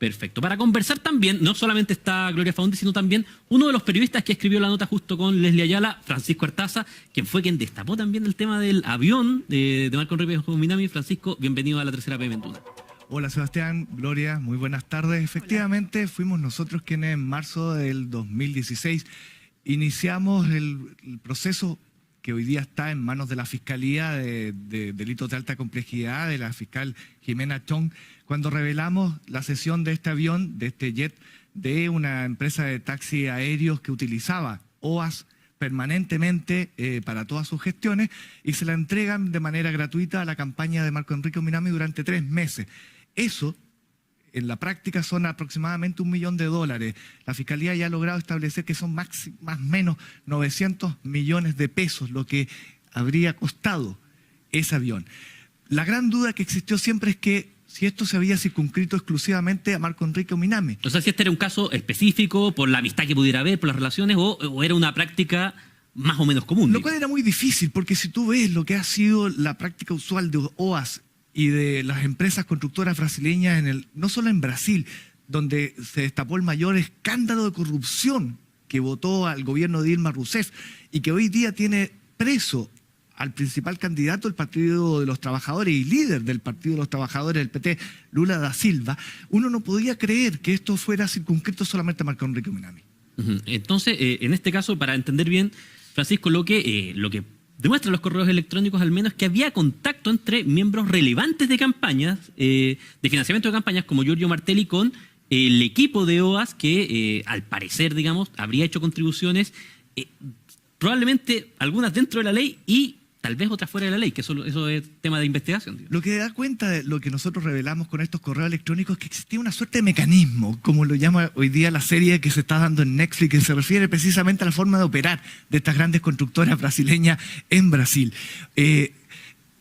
Perfecto. Para conversar también, no solamente está Gloria Faundes, sino también uno de los periodistas que escribió la nota justo con Leslie Ayala, Francisco Artaza, quien fue quien destapó también el tema del avión de Marco Enrique Minami. Francisco, bienvenido a la Tercera PM en Duna. Hola Sebastián, Gloria, muy buenas tardes. Efectivamente, hola. Fuimos nosotros quienes en marzo del 2016 iniciamos el proceso que hoy día está en manos de la Fiscalía de Delitos de Alta Complejidad, de la fiscal Jimena Chong, cuando revelamos la cesión de este avión, de este jet, de una empresa de taxi aéreos que utilizaba OAS permanentemente para todas sus gestiones y se la entregan de manera gratuita a la campaña de Marco Enrique Minami durante 3 meses. Eso, en la práctica, son aproximadamente $1 millón. La Fiscalía ya ha logrado establecer que son más o menos 900 millones de pesos lo que habría costado ese avión. La gran duda que existió siempre es que si esto se había circunscrito exclusivamente a Marco Enrique Minami. O sea, si este era un caso específico por la amistad que pudiera haber, por las relaciones, o era una práctica más o menos común. Lo cual era muy difícil, porque si tú ves lo que ha sido la práctica usual de OAS y de las empresas constructoras brasileñas, no solo en Brasil, donde se destapó el mayor escándalo de corrupción que votó al gobierno de Dilma Rousseff y que hoy día tiene preso al principal candidato del Partido de los Trabajadores y líder del Partido de los Trabajadores, el PT, Lula da Silva, uno no podía creer que esto fuera circunscrito solamente a Marco Enrique Minami. Entonces, en este caso, para entender bien, Francisco, lo que demuestran los correos electrónicos al menos que había contacto entre miembros relevantes de campañas, de financiamiento de campañas, como Giorgio Martelli, con el equipo de OAS que, al parecer, digamos, habría hecho contribuciones, probablemente algunas dentro de la ley y tal vez otras fuera de la ley, que eso es tema de investigación. Digamos. Lo que da cuenta de lo que nosotros revelamos con estos correos electrónicos es que existía una suerte de mecanismo, como lo llama hoy día la serie que se está dando en Netflix, que se refiere precisamente a la forma de operar de estas grandes constructoras brasileñas en Brasil.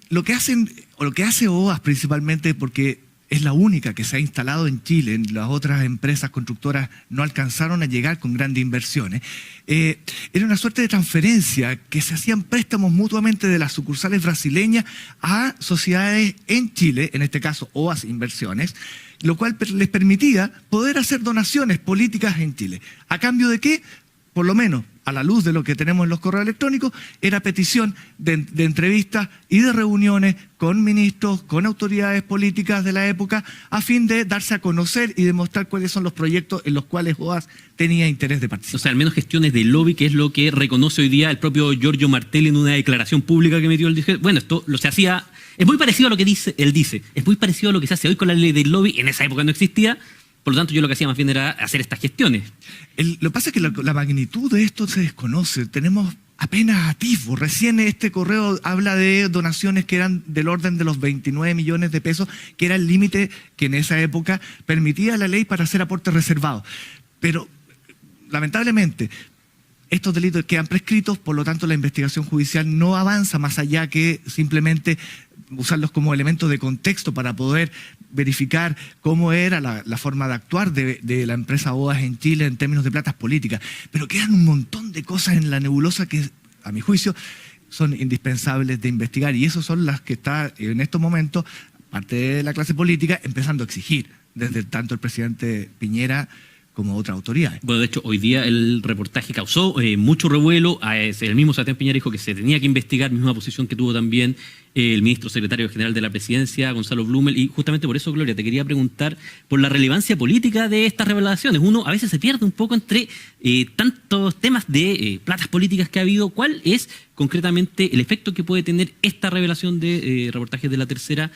Lo que hace OAS principalmente, porque es la única que se ha instalado en Chile, las otras empresas constructoras no alcanzaron a llegar con grandes inversiones. Era una suerte de transferencia que se hacían préstamos mutuamente de las sucursales brasileñas a sociedades en Chile, en este caso OAS Inversiones, lo cual les permitía poder hacer donaciones políticas en Chile. ¿A cambio de qué? Por lo menos, a la luz de lo que tenemos en los correos electrónicos, era petición de entrevistas y de reuniones con ministros, con autoridades políticas de la época, a fin de darse a conocer y demostrar cuáles son los proyectos en los cuales OAS tenía interés de participar. O sea, al menos gestiones de lobby, que es lo que reconoce hoy día el propio Giorgio Martelli en una declaración pública que emitió. Él dice, bueno, esto se hacía, es muy parecido a lo que él dice, es muy parecido a lo que se hace hoy con la ley del lobby, en esa época no existía. Por lo tanto, yo lo que hacía más bien era hacer estas gestiones. Lo que pasa es que la magnitud de esto se desconoce. Tenemos apenas atisbos. Recién este correo habla de donaciones que eran del orden de los 29 millones de pesos, que era el límite que en esa época permitía la ley para hacer aportes reservados. Pero, lamentablemente, estos delitos quedan prescritos, por lo tanto la investigación judicial no avanza más allá que simplemente usarlos como elementos de contexto para poder verificar cómo era la forma de actuar de la empresa OAS en Chile en términos de platas políticas. Pero quedan un montón de cosas en la nebulosa que, a mi juicio, son indispensables de investigar y esas son las que está en estos momentos parte de la clase política empezando a exigir, desde tanto el presidente Piñera como otras autoridades. Bueno, de hecho, hoy día el reportaje causó mucho revuelo. El mismo Sebastián Piñera dijo que se tenía que investigar, misma posición que tuvo también el ministro secretario general de la presidencia, Gonzalo Blumel, y justamente por eso, Gloria, te quería preguntar por la relevancia política de estas revelaciones. Uno a veces se pierde un poco entre tantos temas de platas políticas que ha habido. ¿Cuál es concretamente el efecto que puede tener esta revelación de reportajes de La Tercera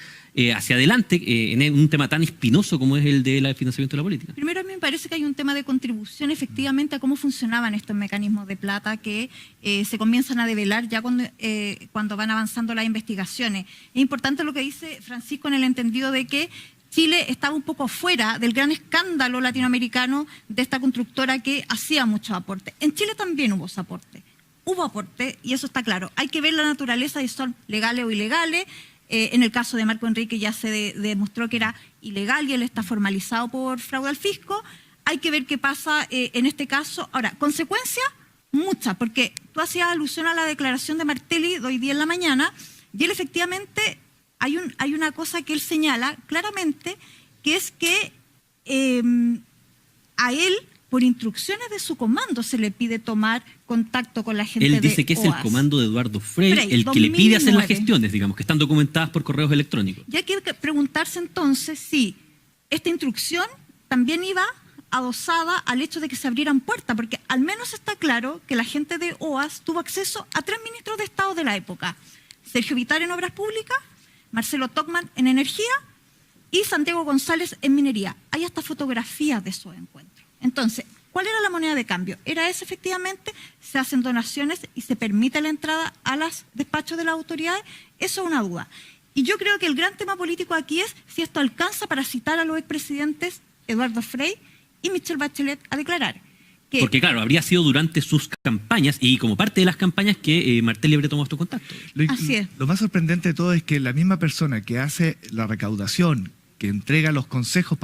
hacia adelante en un tema tan espinoso como es el del financiamiento de la política? Primero, a mí me parece que hay un tema de contribución efectivamente a cómo funcionaban estos mecanismos de plata que se comienzan a develar ya cuando van avanzando las investigaciones. Es importante lo que dice Francisco en el entendido de que Chile estaba un poco fuera del gran escándalo latinoamericano de esta constructora que hacía muchos aportes. En Chile también hubo ese aporte. Hubo aporte y eso está claro. Hay que ver la naturaleza y son legales o ilegales. En el caso de Marco Enrique ya se demostró que era ilegal y él está formalizado por fraude al fisco. Hay que ver qué pasa en este caso. Ahora, consecuencias, muchas, porque tú hacías alusión a la declaración de Martelli de hoy día en la mañana y él efectivamente hay una cosa que él señala claramente, que es que a él, por instrucciones de su comando, se le pide tomar contacto con la gente de Él dice que es el OAS. comando de Eduardo Frei el que 2009. le pide hacer las gestiones, digamos, que están documentadas por correos electrónicos. Y hay que preguntarse entonces si esta instrucción también iba adosada al hecho de que se abrieran puertas, porque al menos está claro que la gente de OAS tuvo acceso a 3 ministros de Estado de la época: Sergio Vittar en Obras Públicas, Marcelo Tocman en Energía y Santiago González en Minería. Hay hasta fotografías de esos encuentros. Entonces, ¿cuál era la moneda de cambio? Era esa, efectivamente, se hacen donaciones y se permite la entrada a los despachos de las autoridades. Eso es una duda. Y yo creo que el gran tema político aquí es si esto alcanza para citar a los expresidentes Eduardo Frei y Michelle Bachelet a declarar. Porque claro, habría sido durante sus campañas y como parte de las campañas que Martelli habría tomado estos contactos. Así es. Lo más sorprendente de todo es que la misma persona que hace la recaudación, que entrega los consejos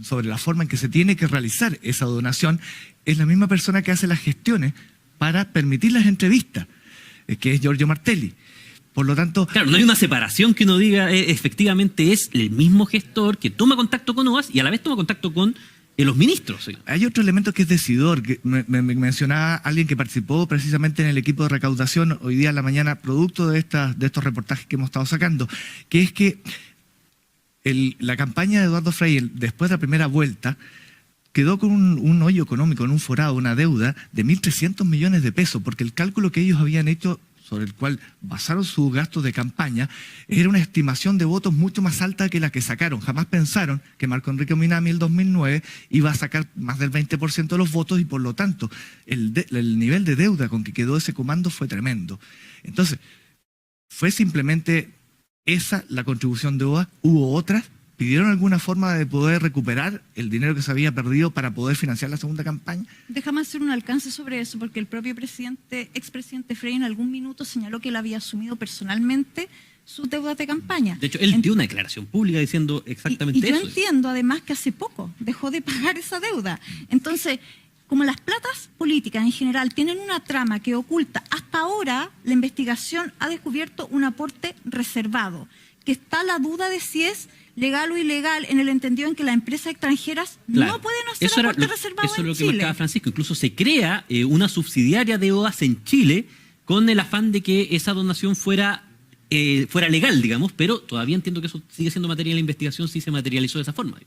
sobre la forma en que se tiene que realizar esa donación, es la misma persona que hace las gestiones para permitir las entrevistas, que es Giorgio Martelli. Por lo tanto... Claro, no hay una separación que uno diga, efectivamente es el mismo gestor que toma contacto con OAS y a la vez toma contacto con los ministros. ¿Sí? Hay otro elemento que es decidor, que me mencionaba alguien que participó precisamente en el equipo de recaudación hoy día en la mañana, producto de estos reportajes que hemos estado sacando, que es que la campaña de Eduardo Frei, después de la primera vuelta, quedó con un hoyo económico, en un forado, una deuda de 1.300 millones de pesos, porque el cálculo que ellos habían hecho, sobre el cual basaron sus gastos de campaña, era una estimación de votos mucho más alta que la que sacaron. Jamás pensaron que Marco Enrique Minami en el 2009 iba a sacar más del 20% de los votos y por lo tanto el nivel de deuda con que quedó ese comando fue tremendo. Entonces, fue simplemente esa la contribución de OAS. ¿Hubo otras? ¿Pidieron alguna forma de poder recuperar el dinero que se había perdido para poder financiar la segunda campaña? Déjame hacer un alcance sobre eso, porque el propio expresidente Frei en algún minuto señaló que él había asumido personalmente sus deudas de campaña. De hecho, él dio una declaración pública diciendo exactamente eso. Y yo entiendo además que hace poco dejó de pagar esa deuda. Entonces, como las platas políticas en general tienen una trama que oculta, hasta ahora la investigación ha descubierto un aporte reservado, que está la duda de si es legal o ilegal, en el entendido en que las empresas extranjeras no pueden hacer aporte reservado Eso es lo que Chile. marcaba Francisco. Incluso se crea una subsidiaria de OAS en Chile con el afán de que esa donación fuera legal, digamos, pero todavía entiendo que eso sigue siendo materia de la investigación si se materializó de esa forma.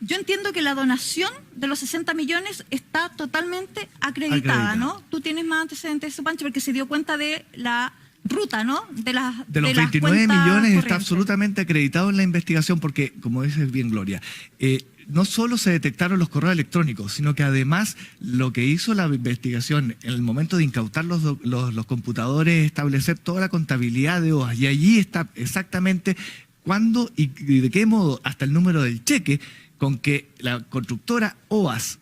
Yo entiendo que la donación de los 60 millones está totalmente acreditada, ¿no? Tú tienes más antecedentes de eso, Pancho, porque se dio cuenta de la ruta, ¿no? De los 29 millones está absolutamente acreditado en la investigación porque, como dices bien, Gloria, no solo se detectaron los correos electrónicos, sino que además lo que hizo la investigación en el momento de incautar los computadores, establecer toda la contabilidad de OAS, y allí está exactamente cuándo y de qué modo, hasta el número del cheque, con que la constructora OAS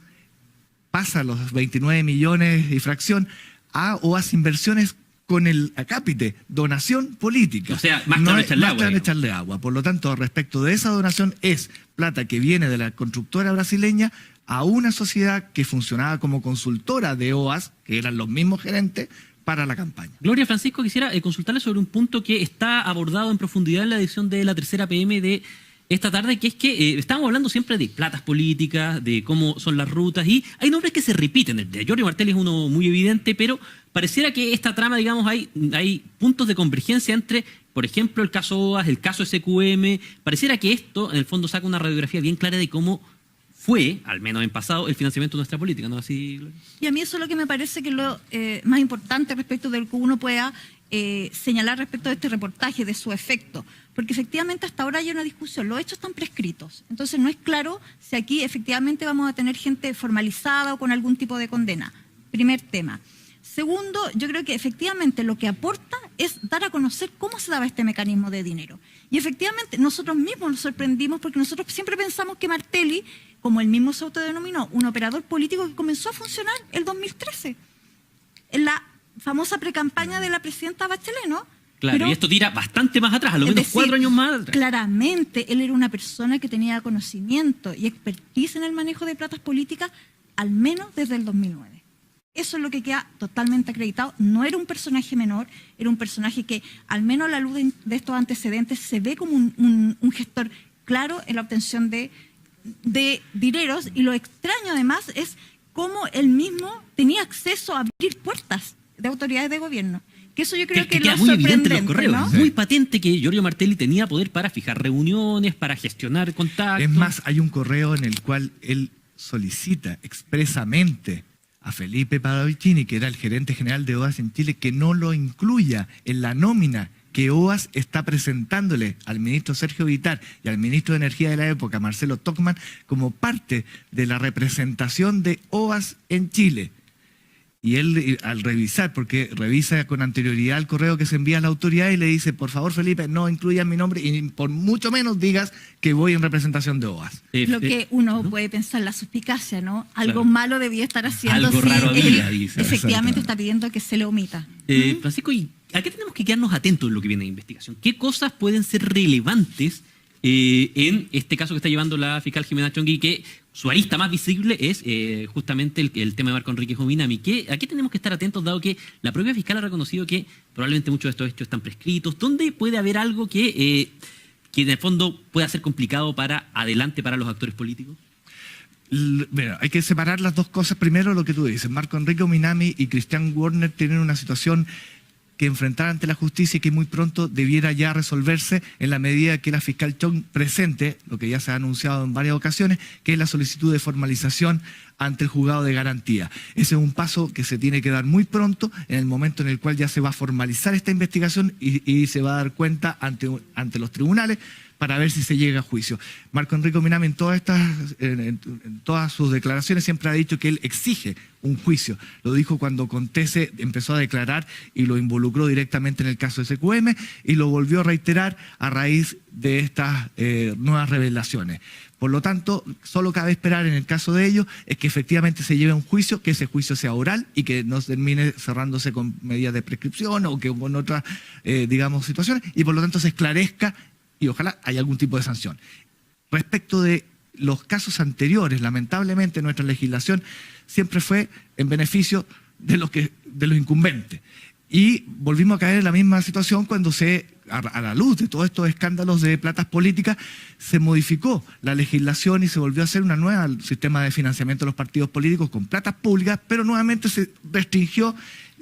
pasa los 29 millones y fracción a OAS Inversiones con el acápite, donación política. O sea, más claro echarle agua. Por lo tanto, respecto de esa donación, es plata que viene de la constructora brasileña a una sociedad que funcionaba como consultora de OAS, que eran los mismos gerentes, para la campaña. Gloria, Francisco, quisiera consultarle sobre un punto que está abordado en profundidad en la edición de la tercera PM de esta tarde, que es que estamos hablando siempre de platas políticas, de cómo son las rutas, y hay nombres que se repiten. El de Giorgio Martelli es uno muy evidente, pero pareciera que esta trama, digamos, hay puntos de convergencia entre, por ejemplo, el caso OAS, el caso SQM. Pareciera que esto, en el fondo, saca una radiografía bien clara de cómo fue, al menos en pasado, el financiamiento de nuestra política, ¿no? Así, Gloria. Y a mí eso es lo que me parece que es lo más importante respecto de lo que uno pueda señalar respecto de este reportaje, de su efecto. Porque efectivamente hasta ahora hay una discusión, los hechos están prescritos. Entonces no es claro si aquí efectivamente vamos a tener gente formalizada o con algún tipo de condena. Primer tema. Segundo, yo creo que efectivamente lo que aporta es dar a conocer cómo se daba este mecanismo de dinero. Y efectivamente nosotros mismos nos sorprendimos porque nosotros siempre pensamos que Martelli, como él mismo se autodenominó, un operador político que comenzó a funcionar el 2013, en la famosa precampaña de la presidenta Bachelet, ¿no? Claro, pero, y esto tira bastante más atrás, a lo menos decir, 4 años más atrás. Claramente, él era una persona que tenía conocimiento y expertise en el manejo de platas políticas, al menos desde el 2009. Eso es lo que queda totalmente acreditado. No era un personaje menor, era un personaje que, al menos a la luz de estos antecedentes, se ve como un gestor claro en la obtención de de dineros, y lo extraño además es cómo él mismo tenía acceso a abrir puertas de autoridades de gobierno. Que eso yo creo que queda lo muy evidente en los sorprendente, correos. ¿no? Muy patente que Giorgio Martelli tenía poder para fijar reuniones, para gestionar contactos. Es más, hay un correo en el cual él solicita expresamente a Felipe Parravicini, que era el gerente general de OAS en Chile, que no lo incluya en la nómina que OAS está presentándole al ministro Sergio Vittar y al ministro de Energía de la época, Marcelo Tocman, como parte de la representación de OAS en Chile. Y él, al revisar, porque revisa con anterioridad el correo que se envía a la autoridad y le dice, por favor, Felipe, no incluyas mi nombre y por mucho menos digas que voy en representación de OAS. Lo que uno puede pensar, la suspicacia, ¿no? Algo malo debía estar haciendo Algo si raro él había, dice. efectivamente está pidiendo que se le omita. Francisco, ¿y a qué tenemos que quedarnos atentos en lo que viene de investigación? ¿Qué cosas pueden ser relevantes en este caso que está llevando la fiscal Jimena Chongui, que su arista más visible es justamente el tema de Marco Enrique Jominami? ¿A qué tenemos que estar atentos, dado que la propia fiscal ha reconocido que probablemente muchos de estos hechos están prescritos? ¿Dónde puede haber algo que en el fondo pueda ser complicado para adelante para los actores políticos? Mira, hay que separar las dos cosas. Primero, lo que tú dices, Marco Enrique Jominami y Christian Werner tienen una situación que enfrentar ante la justicia y que muy pronto debiera ya resolverse en la medida que la fiscal Chong presente, lo que ya se ha anunciado en varias ocasiones, que es la solicitud de formalización ante el juzgado de garantía. Ese es un paso que se tiene que dar muy pronto, en el momento en el cual ya se va a formalizar esta investigación y se va a dar cuenta ante los tribunales para ver si se llega a juicio. Marco Enrique Jominami en todas sus declaraciones siempre ha dicho que él exige un juicio. Lo dijo cuando Contese empezó a declarar y lo involucró directamente en el caso de SQM, y lo volvió a reiterar a raíz de estas nuevas revelaciones. Por lo tanto, solo cabe esperar en el caso de ellos es que efectivamente se lleve a un juicio, que ese juicio sea oral y que no termine cerrándose con medidas de prescripción o que con otras, situaciones, y por lo tanto se esclarezca y ojalá haya algún tipo de sanción. Respecto de los casos anteriores, lamentablemente nuestra legislación siempre fue en beneficio de los incumbentes. Y volvimos a caer en la misma situación cuando a la luz de todos estos escándalos de platas políticas, se modificó la legislación y se volvió a hacer un nuevo sistema de financiamiento de los partidos políticos con platas públicas, pero nuevamente se restringió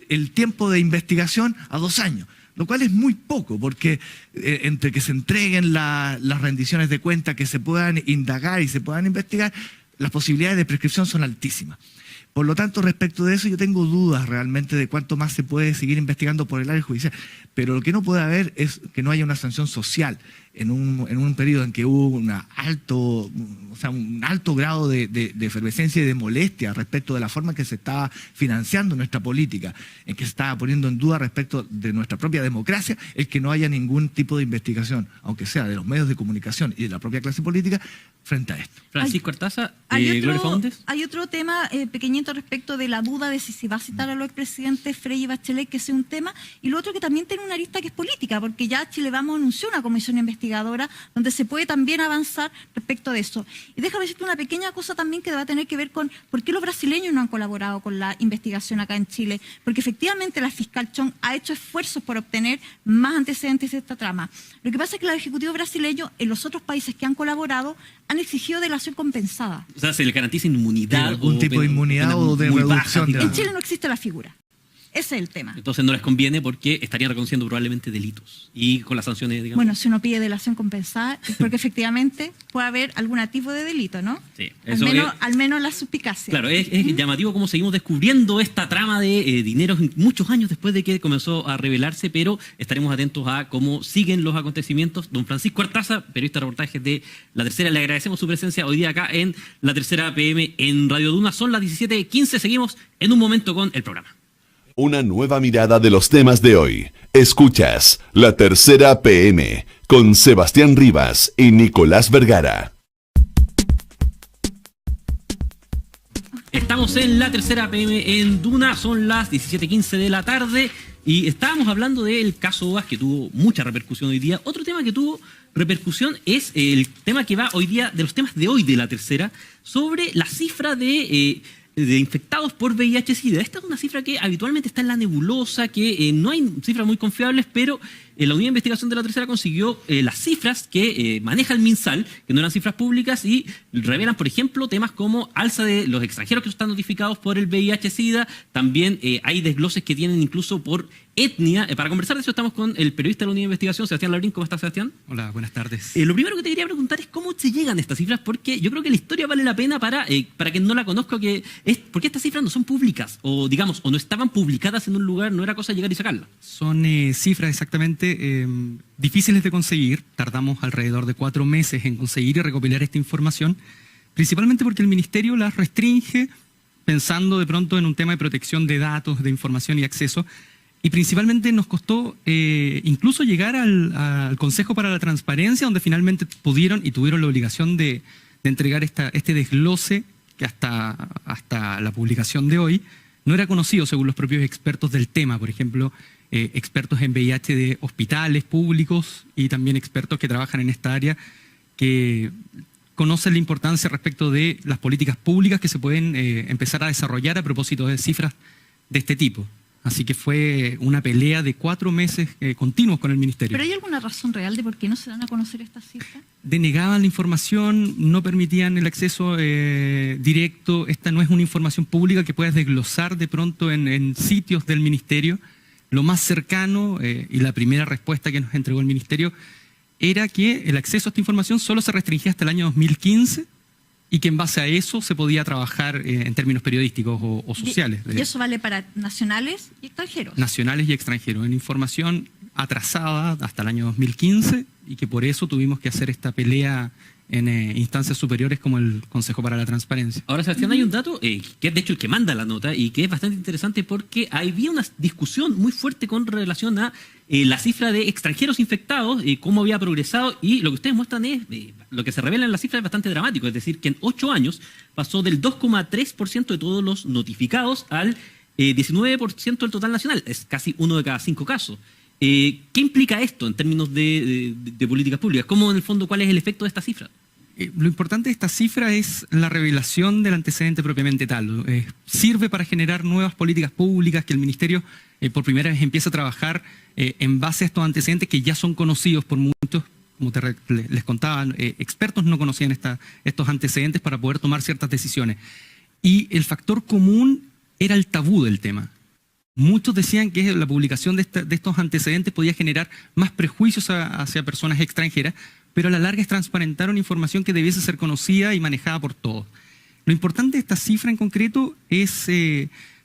el tiempo de investigación a 2 años. Lo cual es muy poco, porque entre que se entreguen las rendiciones de cuenta, que se puedan indagar y se puedan investigar, las posibilidades de prescripción son altísimas. Por lo tanto, respecto de eso, yo tengo dudas realmente de cuánto más se puede seguir investigando por el área judicial. Pero lo que no puede haber es que no haya una sanción social en un periodo en que hubo un alto grado de efervescencia y de molestia respecto de la forma en que se estaba financiando nuestra política, en que se estaba poniendo en duda respecto de nuestra propia democracia, el que no haya ningún tipo de investigación, aunque sea de los medios de comunicación y de la propia clase política, frente a esto. Francisco Artaza, Gloria Faúndez. Hay otro tema pequeñito respecto de la duda de si se va a citar a los expresidentes Frey y Bachelet, que sea un tema, y lo otro que también tiene una arista que es política, porque ya Chile Vamos anunció una comisión investigadora donde se puede también avanzar respecto de eso. Y déjame decirte una pequeña cosa también que va a tener que ver con por qué los brasileños no han colaborado con la investigación acá en Chile, porque efectivamente la fiscal Chong ha hecho esfuerzos por obtener más antecedentes de esta trama. Lo que pasa es que los ejecutivos brasileños en los otros países que han colaborado han exigido delación compensada. O sea, se le garantiza inmunidad. Algún tipo de inmunidad o de reducción. En Chile no existe la figura. Ese es el tema. Entonces no les conviene porque estarían reconociendo probablemente delitos. Y con las sanciones, digamos. Bueno, si uno pide delación compensada es porque efectivamente puede haber algún tipo de delito, ¿no? Sí. Al menos la suspicacia. Claro, es llamativo cómo seguimos descubriendo esta trama de dineros muchos años después de que comenzó a revelarse, pero estaremos atentos a cómo siguen los acontecimientos. Don Francisco Artaza, periodista de reportajes de La Tercera, le agradecemos su presencia hoy día acá en La Tercera PM en Radio Duna. Son las 17:15, seguimos en un momento con el programa. Una nueva mirada de los temas de hoy. Escuchas La Tercera PM con Sebastián Rivas y Nicolás Vergara. Estamos en La Tercera PM en Duna, son las 17:15 de la tarde y estábamos hablando del caso OAS, que tuvo mucha repercusión hoy día. Otro tema que tuvo repercusión es el tema que va hoy día, de los temas de hoy de La Tercera, sobre la cifra de infectados por VIH-Sida. Esta es una cifra que habitualmente está en la nebulosa, que no hay cifras muy confiables, pero la unidad de investigación de la tercera consiguió las cifras que maneja el MinSal, que no eran cifras públicas, y revelan, por ejemplo, temas como alza de los extranjeros que están notificados por el VIH-Sida. También hay desgloses que tienen incluso por etnia. Para conversar de eso estamos con el periodista de la unidad de investigación, Sebastián Labrín. ¿Cómo estás, Sebastián? Hola, buenas tardes. Lo primero que te quería preguntar es cómo se llegan a estas cifras, porque yo creo que la historia vale la pena para quien no la conozca, porque estas cifras no son públicas, o digamos, o no estaban publicadas en un lugar, no era cosa llegar y sacarlas. Son cifras exactamente difíciles de conseguir. Tardamos alrededor de 4 meses en conseguir y recopilar esta información, principalmente porque el Ministerio las restringe pensando de pronto en un tema de protección de datos, de información y acceso. Y principalmente nos costó incluso llegar al Consejo para la Transparencia, donde finalmente pudieron y tuvieron la obligación de entregar este desglose que hasta la publicación de hoy no era conocido según los propios expertos del tema. Por ejemplo, expertos en VIH de hospitales públicos y también expertos que trabajan en esta área que conocen la importancia respecto de las políticas públicas que se pueden empezar a desarrollar a propósito de cifras de este tipo. Así que fue una pelea de 4 meses continuos con el Ministerio. ¿Pero hay alguna razón real de por qué no se dan a conocer estas cifras? Denegaban la información, no permitían el acceso directo. Esta no es una información pública que puedas desglosar de pronto en sitios del Ministerio. Lo más cercano, y la primera respuesta que nos entregó el Ministerio, era que el acceso a esta información solo se restringía hasta el año 2015 y que en base a eso se podía trabajar en términos periodísticos o sociales. ¿Y eso vale para nacionales y extranjeros? Nacionales y extranjeros, en información atrasada hasta el año 2015 y que por eso tuvimos que hacer esta pelea en instancias superiores como el Consejo para la Transparencia. Ahora, Sebastián, hay un dato que es de hecho el que manda la nota y que es bastante interesante porque había una discusión muy fuerte con relación a la cifra de extranjeros infectados, cómo había progresado, y lo que ustedes muestran es, lo que se revela en la cifra es bastante dramático, es decir, que en 8 años pasó del 2,3% de todos los notificados al 19% del total nacional, es casi 1 de cada 5 casos. ¿Qué implica esto en términos de políticas públicas? ¿Cómo, en el fondo, cuál es el efecto de esta cifra? Lo importante de esta cifra es la revelación del antecedente propiamente tal. Sirve para generar nuevas políticas públicas, que el Ministerio por primera vez empieza a trabajar en base a estos antecedentes que ya son conocidos por muchos. Como les contaba, expertos no conocían estos antecedentes para poder tomar ciertas decisiones. Y el factor común era el tabú del tema. Muchos decían que la publicación de estos antecedentes podía generar más prejuicios hacia personas extranjeras, pero a la larga es transparentar una información que debiese ser conocida y manejada por todos. Lo importante de esta cifra en concreto es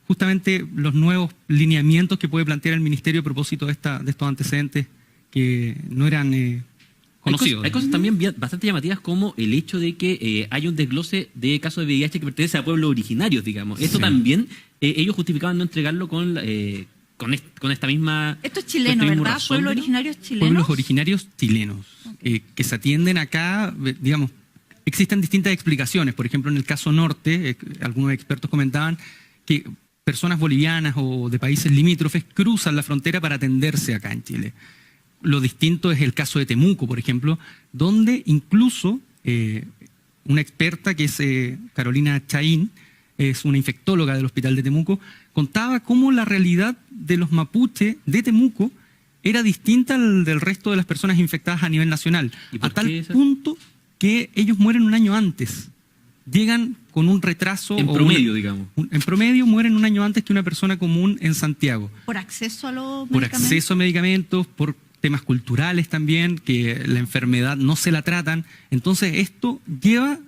justamente los nuevos lineamientos que puede plantear el Ministerio a propósito de estos antecedentes que no eran conocidos. Hay cosas también bastante llamativas como el hecho de que hay un desglose de casos de VIH que pertenece a pueblos originarios, digamos. Esto también, ellos justificaban no entregarlo con esta misma... Esto es chileno, ¿verdad? Razón, ¿Pueblos originarios chilenos? Pueblos originarios chilenos, que se atienden acá, digamos, existen distintas explicaciones. Por ejemplo, en el caso norte, algunos expertos comentaban que personas bolivianas o de países limítrofes cruzan la frontera para atenderse acá en Chile. Lo distinto es el caso de Temuco, por ejemplo, donde incluso una experta que es Carolina Chaín, es una infectóloga del Hospital de Temuco, contaba cómo la realidad de los mapuche de Temuco era distinta al del resto de las personas infectadas a nivel nacional, a tal punto que ellos mueren un año antes. Llegan con un retraso... En promedio, digamos. En promedio mueren un año antes que una persona común en Santiago. ¿Por acceso a los por medicamentos? Acceso a medicamentos, por temas culturales también, que la enfermedad no se la tratan. Entonces esto lleva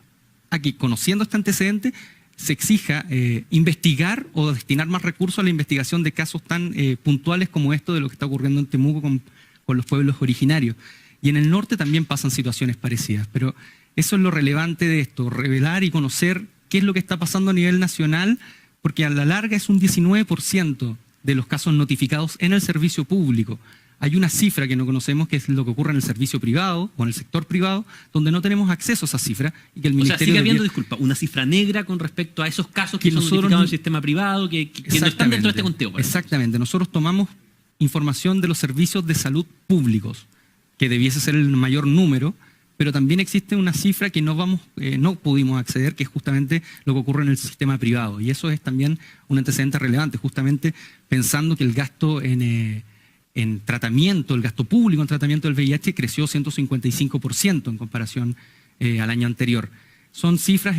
a que, conociendo este antecedente, se exija investigar o destinar más recursos a la investigación de casos tan puntuales como esto de lo que está ocurriendo en Temuco con los pueblos originarios. Y en el norte también pasan situaciones parecidas, pero eso es lo relevante de esto, revelar y conocer qué es lo que está pasando a nivel nacional, porque a la larga es un 19% de los casos notificados en el servicio público. Hay una cifra que no conocemos, que es lo que ocurre en el servicio privado o en el sector privado, donde no tenemos acceso a esa cifra. Y que el Ministerio sigue habiendo, disculpa, una cifra negra con respecto a esos casos que son notificados en el sistema privado, que no están dentro de este conteo. Exactamente. Nosotros tomamos información de los servicios de salud públicos, que debiese ser el mayor número, pero también existe una cifra que no pudimos acceder, que es justamente lo que ocurre en el sistema privado. Y eso es también un antecedente relevante, justamente pensando que el gasto en en tratamiento, el gasto público en tratamiento del VIH creció 155% en comparación al año anterior. Son cifras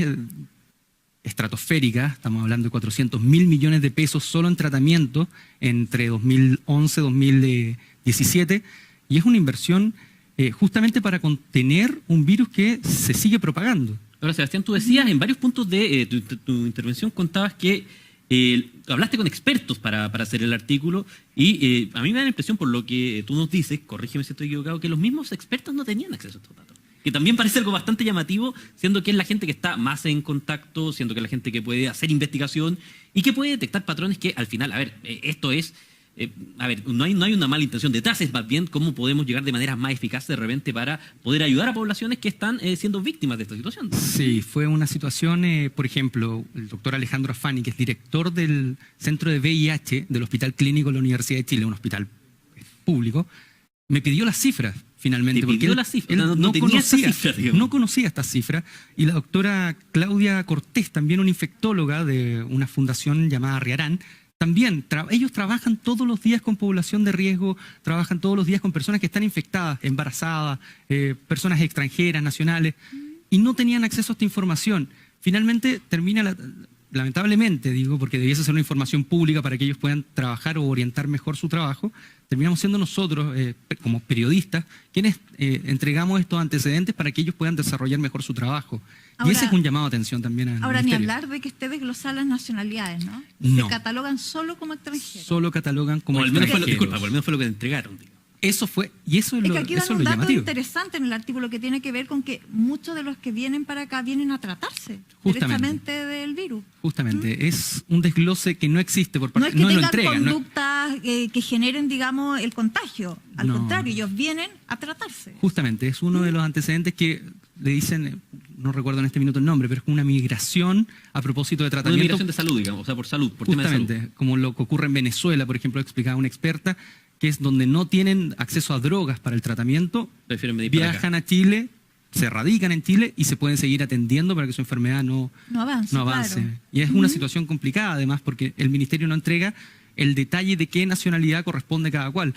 estratosféricas, estamos hablando de 400.000 millones de pesos solo en tratamiento entre 2011 y 2017, y es una inversión justamente para contener un virus que se sigue propagando. Ahora, Sebastián, tú decías en varios puntos de tu intervención, contabas que hablaste con expertos para hacer el artículo, y a mí me da la impresión, por lo que tú nos dices, corrígeme si estoy equivocado, que los mismos expertos no tenían acceso a estos datos. Que también parece algo bastante llamativo, siendo que es la gente que está más en contacto, siendo que es la gente que puede hacer investigación y que puede detectar patrones que al final, esto es... no hay una mala intención detrás, es más bien cómo podemos llegar de manera más eficaz de repente para poder ayudar a poblaciones que están siendo víctimas de esta situación. Sí, fue una situación, por ejemplo, el doctor Alejandro Afani, que es director del Centro de VIH del Hospital Clínico de la Universidad de Chile, un hospital público, me pidió las cifras finalmente, porque él no conocía estas cifras, y la doctora Claudia Cortés, también una infectóloga de una fundación llamada Riarán, también, ellos trabajan todos los días con población de riesgo, trabajan todos los días con personas que están infectadas, embarazadas, personas extranjeras, nacionales, y no tenían acceso a esta información. Finalmente termina, lamentablemente digo, porque debiese ser una información pública para que ellos puedan trabajar o orientar mejor su trabajo, terminamos siendo nosotros, como periodistas, quienes entregamos estos antecedentes para que ellos puedan desarrollar mejor su trabajo. Ahora, y ese es un llamado de atención también al Ahora, ministerio. ni hablar de que esté desglosada las nacionalidades, ¿no? No. Se catalogan solo como extranjeros. Solo catalogan como al menos extranjeros. al menos fue lo que te entregaron. Eso fue, y eso es que lo, aquí eso dan es un lo dato llamativo. interesante en el artículo que tiene que ver con que muchos de los que vienen para acá vienen a tratarse directamente del virus. Justamente, es un desglose que no existe por parte, no es que no lo tengan entregan. conductas que generen, digamos, el contagio. Al contrario, ellos vienen a tratarse. Justamente, es uno de los antecedentes que le dicen, no recuerdo en este minuto el nombre, pero es como una migración a propósito de tratamiento. Una migración de salud, digamos, o sea, por salud, por tema de salud. Justamente, como lo que ocurre en Venezuela, por ejemplo, explicaba una experta, que es donde no tienen acceso a drogas para el tratamiento, viajan a Chile, se radican en Chile y se pueden seguir atendiendo para que su enfermedad no avance. Claro. Y es una situación complicada, además, porque el ministerio no entrega el detalle de qué nacionalidad corresponde cada cual.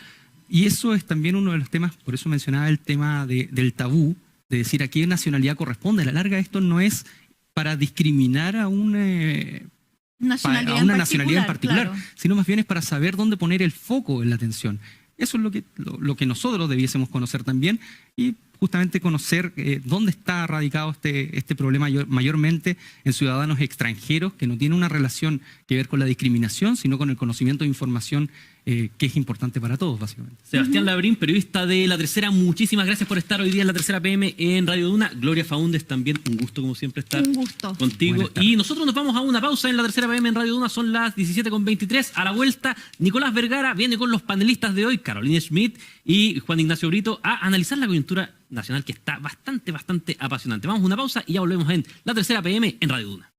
Y eso es también uno de los temas, por eso mencionaba el tema del tabú, de decir a qué nacionalidad corresponde. A la larga, esto no es para discriminar a una nacionalidad en particular, claro, sino más bien es para saber dónde poner el foco en la atención. Eso es lo que nosotros debiésemos conocer también, y justamente conocer dónde está radicado este problema mayormente en ciudadanos extranjeros que no tienen una relación que ver con la discriminación, sino con el conocimiento de información que es importante para todos, básicamente. Sebastián Labrín, periodista de La Tercera, muchísimas gracias por estar hoy día en La Tercera PM en Radio Duna. Gloria Faúndez, también un gusto como siempre estar contigo. Y nosotros nos vamos a una pausa en La Tercera PM en Radio Duna, son las 17:23. A la vuelta, Nicolás Vergara viene con los panelistas de hoy, Carolina Schmidt y Juan Ignacio Brito, a analizar la coyuntura nacional que está bastante apasionante. Vamos a una pausa y ya volvemos en La Tercera PM en Radio Duna.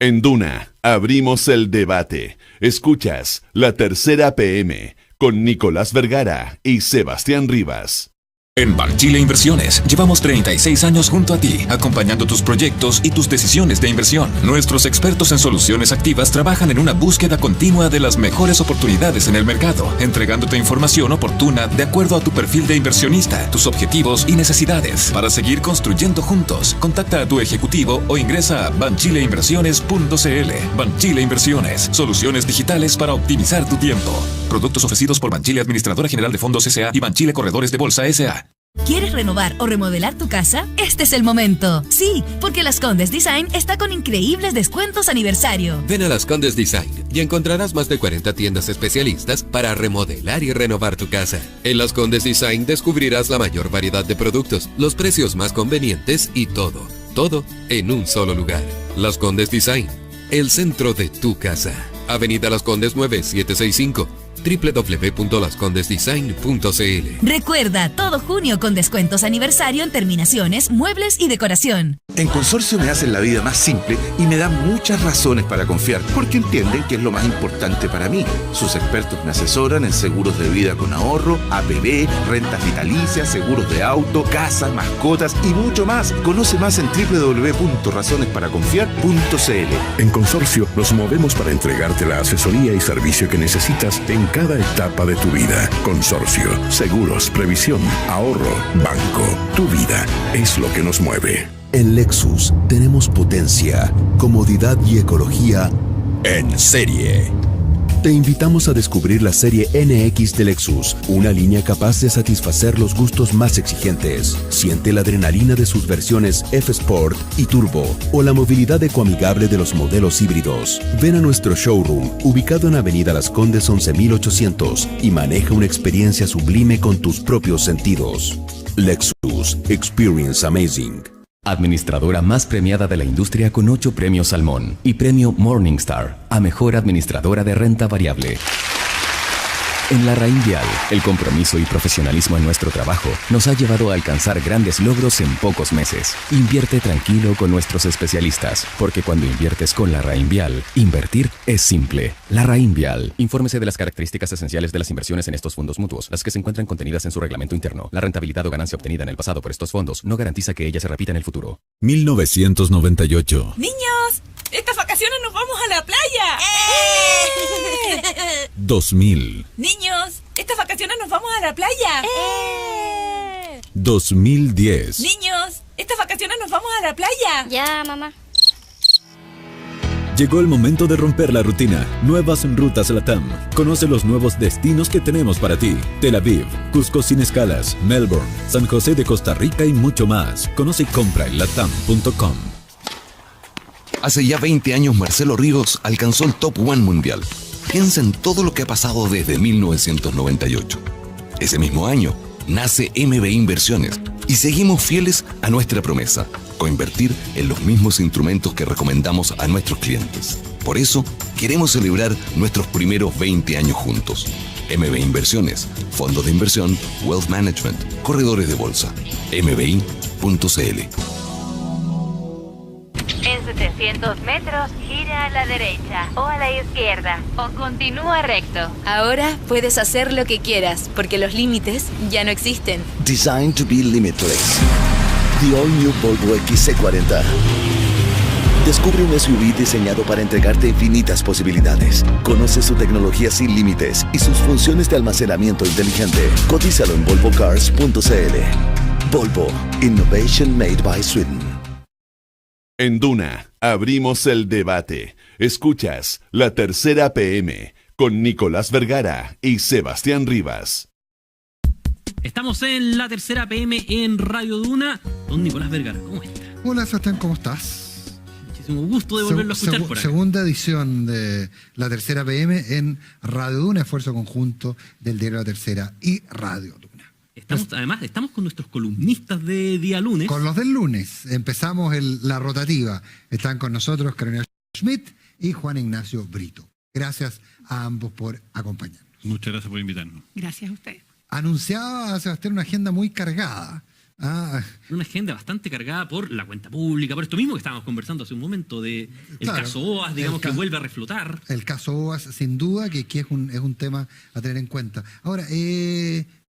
En Duna, abrimos el debate. Escuchas La Tercera PM con Nicolás Vergara y Sebastián Rivas. En Banchile Inversiones llevamos 36 años junto a ti, acompañando tus proyectos y tus decisiones de inversión. Nuestros expertos en soluciones activas trabajan en una búsqueda continua de las mejores oportunidades en el mercado, entregándote información oportuna de acuerdo a tu perfil de inversionista, tus objetivos y necesidades. Para seguir construyendo juntos, contacta a tu ejecutivo o ingresa a banchileinversiones.cl. Banchile Inversiones, soluciones digitales para optimizar tu tiempo. Productos ofrecidos por Banchile Administradora General de Fondos S.A. y Banchile Corredores de Bolsa S.A. ¿Quieres renovar o remodelar tu casa? Este es el momento. Sí, porque Las Condes Design está con increíbles descuentos aniversario. Ven a Las Condes Design y encontrarás más de 40 tiendas especialistas para remodelar y renovar tu casa. En Las Condes Design descubrirás la mayor variedad de productos, los precios más convenientes y todo en un solo lugar. Las Condes Design, el centro de tu casa. Avenida Las Condes 9765. www.lascondesdesign.cl. Recuerda, todo junio con descuentos aniversario en terminaciones, muebles y decoración. En Consorcio me hacen la vida más simple y me dan muchas razones para confiar, porque entienden que es lo más importante para mí. Sus expertos me asesoran en seguros de vida con ahorro, APB, rentas vitalicias, seguros de auto, casa, mascotas y mucho más. Conoce más en www.razonesparaconfiar.cl. En Consorcio nos movemos para entregarte la asesoría y servicio que necesitas en cada etapa de tu vida. Consorcio, seguros, previsión, ahorro, banco. Tu vida es lo que nos mueve. En Lexus tenemos potencia, comodidad y ecología en serie. Te invitamos a descubrir la serie NX de Lexus, una línea capaz de satisfacer los gustos más exigentes. Siente la adrenalina de sus versiones F-Sport y Turbo o la movilidad ecoamigable de los modelos híbridos. Ven a nuestro showroom, ubicado en Avenida Las Condes 11800, y maneja una experiencia sublime con tus propios sentidos. Lexus, Experience Amazing. Administradora más premiada de la industria con 8 premios Salmón y premio Morningstar a Mejor Administradora de Renta Variable. En la Rainvial, el compromiso y profesionalismo en nuestro trabajo nos ha llevado a alcanzar grandes logros en pocos meses. Invierte tranquilo con nuestros especialistas, porque cuando inviertes con la Rainvial, invertir es simple. La Rainvial. Infórmese de las características esenciales de las inversiones en estos fondos mutuos, las que se encuentran contenidas en su reglamento interno. La rentabilidad o ganancia obtenida en el pasado por estos fondos no garantiza que ella se repita en el futuro. 1998. ¡Niños! ¡Estas vacaciones nos vamos a la playa! 2000. ¡Niños! ¡Estas vacaciones nos vamos a la playa! 2010. ¡Niños! ¡Estas vacaciones nos vamos a la playa! Ya, mamá. Llegó el momento de romper la rutina. Nuevas rutas LATAM. Conoce los nuevos destinos que tenemos para ti. Tel Aviv, Cusco sin escalas, Melbourne, San José de Costa Rica y mucho más. Conoce y compra en latam.com. Hace ya 20 años Marcelo Ríos alcanzó el Top 1 mundial. Piensa en todo lo que ha pasado desde 1998. Ese mismo año nace MBI Inversiones y seguimos fieles a nuestra promesa, coinvertir en los mismos instrumentos que recomendamos a nuestros clientes. Por eso, queremos celebrar nuestros primeros 20 años juntos. MBI Inversiones, fondos de inversión, wealth management, corredores de bolsa. mbi.cl. En 700 metros, gira a la derecha o a la izquierda o continúa recto. Ahora puedes hacer lo que quieras, porque los límites ya no existen. Designed to be limitless. The All New Volvo XC40. Descubre un SUV diseñado para entregarte infinitas posibilidades. Conoce su tecnología sin límites y sus funciones de almacenamiento inteligente. Cotízalo en volvocars.cl. Volvo, Innovation Made by Sweden. En Duna, abrimos el debate. Escuchas La Tercera PM con Nicolás Vergara y Sebastián Rivas. Estamos en La Tercera PM en Radio Duna. Don Nicolás Vergara, ¿cómo está? Hola, Sebastián, ¿cómo estás? Muchísimo gusto de volverlo a escuchar por acá. Segunda edición de La Tercera PM en Radio Duna, esfuerzo conjunto del diario La Tercera y Radio Duna. Además, estamos con nuestros columnistas de día lunes. Con los del lunes. Empezamos la rotativa. Están con nosotros Carolina Schmidt y Juan Ignacio Brito. Gracias a ambos por acompañarnos. Muchas gracias por invitarnos. Gracias a usted. Anunciaba, Sebastián, una agenda muy cargada. Una agenda bastante cargada por la cuenta pública, por esto mismo que estábamos conversando hace un momento, de el caso OAS, digamos, que vuelve a reflotar. El caso OAS, sin duda, que es un tema a tener en cuenta. Ahora,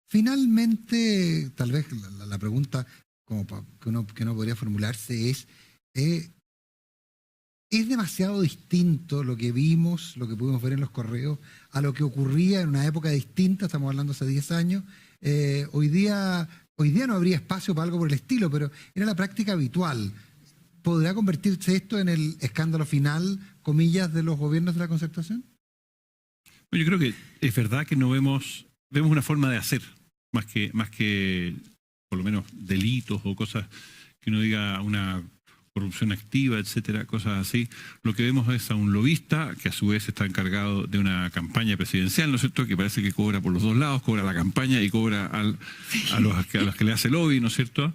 finalmente, tal vez la pregunta como que uno podría formularse es demasiado distinto lo que vimos, lo que pudimos ver en los correos, a lo que ocurría en una época distinta, estamos hablando hace 10 años. Hoy día no habría espacio para algo por el estilo, pero era la práctica habitual. ¿Podrá convertirse esto en el escándalo final, comillas, de los gobiernos de la Concertación? Yo creo que es verdad que no vemos una forma de hacer, más que por lo menos delitos o cosas que uno diga una corrupción activa, etcétera, cosas así. Lo que vemos es a un lobista que a su vez está encargado de una campaña presidencial, ¿no es cierto?, que parece que cobra por los dos lados, cobra la campaña y cobra a los que le hace lobby, ¿no es cierto?,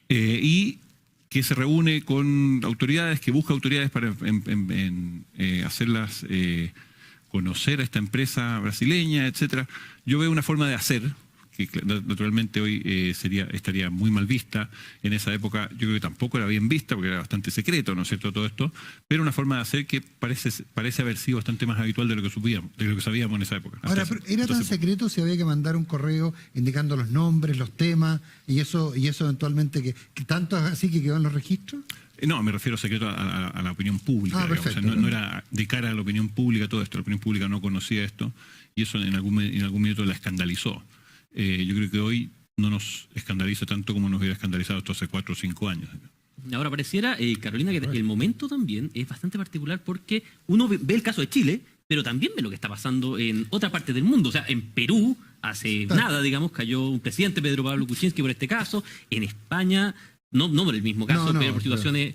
y que se reúne con autoridades, que busca autoridades para hacerlas conocer a esta empresa brasileña, etcétera. Yo veo una forma de hacer que naturalmente hoy estaría muy mal vista. En esa época yo creo que tampoco era bien vista porque era bastante secreto, ¿no es cierto?, todo esto, pero una forma de hacer que parece haber sido bastante más habitual de lo que sabíamos en esa época. Ahora, pero ¿era tan secreto si había que mandar un correo indicando los nombres, los temas, y eso eventualmente que tanto es así que quedó en los registros? No, me refiero secreto a la opinión pública. Perfecto, o sea, no era de cara a la opinión pública todo esto. La opinión pública no conocía esto y eso en algún minuto la escandalizó. Yo creo que hoy no nos escandaliza tanto como nos hubiera escandalizado esto hace 4 o 5 años. Ahora pareciera, Carolina, que el momento también es bastante particular porque uno ve el caso de Chile, pero también ve lo que está pasando en otra parte del mundo. O sea, en Perú, hace nada, digamos, cayó un presidente, Pedro Pablo Kuczynski, por este caso. En España, no por el mismo caso, pero por situaciones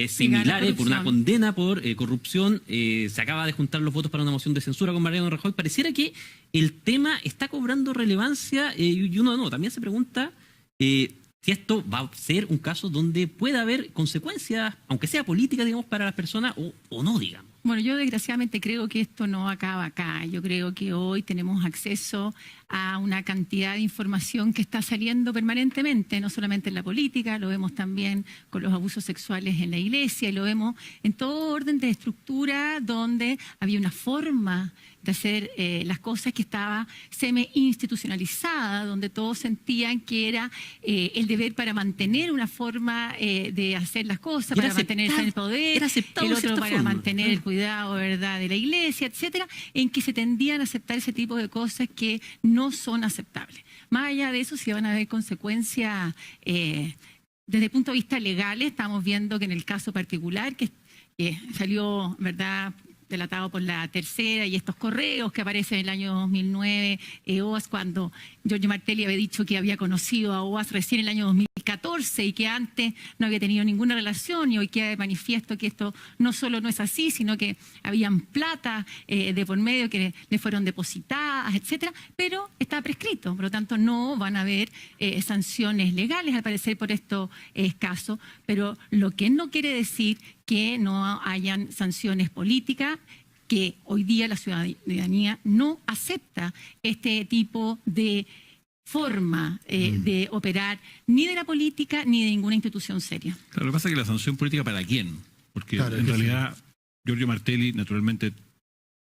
similares, por una condena por corrupción. Se acaba de juntar los votos para una moción de censura con Mariano Rajoy. Pareciera que el tema está cobrando relevancia y uno también se pregunta si esto va a ser un caso donde pueda haber consecuencias, aunque sea política, digamos, para las personas o no, digamos. Bueno, yo desgraciadamente creo que esto no acaba acá. Yo creo que hoy tenemos acceso a una cantidad de información que está saliendo permanentemente, no solamente en la política, lo vemos también con los abusos sexuales en la iglesia y lo vemos en todo orden de estructura donde había una forma de hacer las cosas que estaba semi-institucionalizada, donde todos sentían que era el deber para mantener una forma de hacer las cosas, para mantenerse en el poder, era aceptado el otro para forma. mantener el cuidado, ¿verdad?, de la iglesia, etcétera, en que se tendían a aceptar ese tipo de cosas que no son aceptables. Más allá de eso, si van a haber consecuencias desde el punto de vista legal, estamos viendo que en el caso particular que salió, ¿verdad?, delatado por la tercera y estos correos que aparecen en el año 2009, OAS, cuando Giorgio Martelli había dicho que había conocido a OAS recién en el año 2014 y que antes no había tenido ninguna relación, y hoy queda de manifiesto que esto no solo no es así, sino que habían plata de por medio que le fueron depositadas, etcétera, pero está prescrito, por lo tanto no van a haber sanciones legales al parecer por estos casos, pero lo que no quiere decir que no hayan sanciones políticas, que hoy día la ciudadanía no acepta este tipo de forma de operar ni de la política ni de ninguna institución seria. Claro, lo que pasa es que la sanción política, ¿para quién? Porque en realidad Giorgio Martelli, naturalmente,